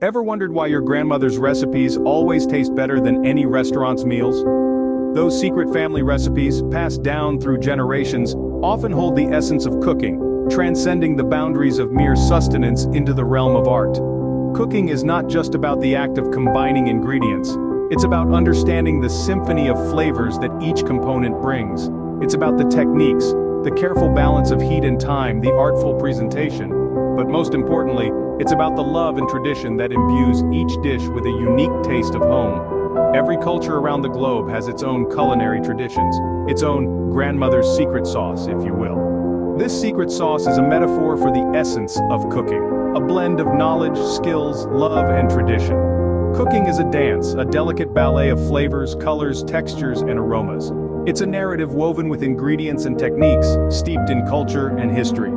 Ever wondered why your grandmother's recipes always taste better than any restaurant's meals? Those secret family recipes, passed down through generations, often hold the essence of cooking, transcending the boundaries of mere sustenance into the realm of art. Cooking is not just about the act of combining ingredients. It's about understanding the symphony of flavors that each component brings. It's about the techniques, the careful balance of heat and time, the artful presentation. But most importantly, it's about the love and tradition that imbues each dish with a unique taste of home. Every culture around the globe has its own culinary traditions, its own grandmother's secret sauce, if you will. This secret sauce is a metaphor for the essence of cooking, a blend of knowledge, skills, love, and tradition. Cooking is a dance, a delicate ballet of flavors, colors, textures, and aromas. It's a narrative woven with ingredients and techniques, steeped in culture and history.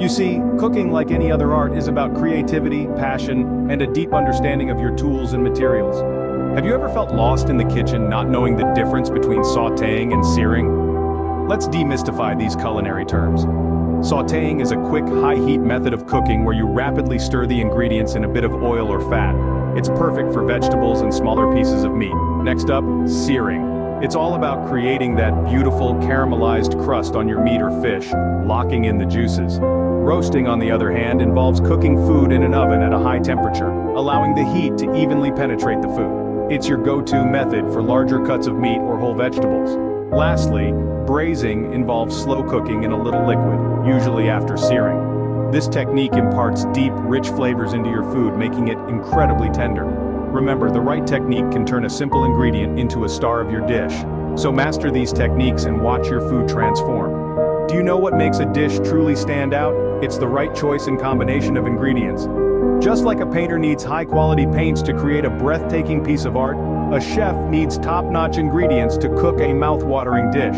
You see, cooking, like any other art, is about creativity, passion, and a deep understanding of your tools and materials. Have you ever felt lost in the kitchen, not knowing the difference between sautéing and searing? Let's demystify these culinary terms. Sautéing is a quick, high-heat method of cooking where you rapidly stir the ingredients in a bit of oil or fat. It's perfect for vegetables and smaller pieces of meat. Next up, searing. It's all about creating that beautiful caramelized crust on your meat or fish, locking in the juices. Roasting, on the other hand, involves cooking food in an oven at a high temperature, allowing the heat to evenly penetrate the food. It's your go-to method for larger cuts of meat or whole vegetables. Lastly, braising involves slow cooking in a little liquid, usually after searing. This technique imparts deep, rich flavors into your food, making it incredibly tender. Remember, the right technique can turn a simple ingredient into a star of your dish. So master these techniques and watch your food transform. Do you know what makes a dish truly stand out? It's the right choice and combination of ingredients. Just like a painter needs high-quality paints to create a breathtaking piece of art, a chef needs top-notch ingredients to cook a mouth-watering dish.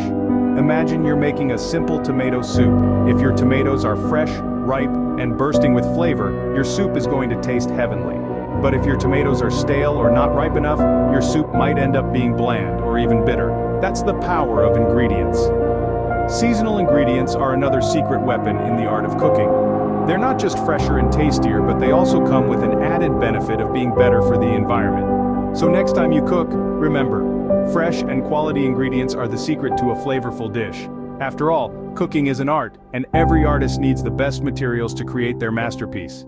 Imagine you're making a simple tomato soup. If your tomatoes are fresh, ripe, and bursting with flavor, your soup is going to taste heavenly. But if your tomatoes are stale or not ripe enough, your soup might end up being bland or even bitter. That's the power of ingredients. Seasonal ingredients are another secret weapon in the art of cooking. They're not just fresher and tastier, but they also come with an added benefit of being better for the environment. So next time you cook, remember, fresh and quality ingredients are the secret to a flavorful dish. After all, cooking is an art, and every artist needs the best materials to create their masterpiece.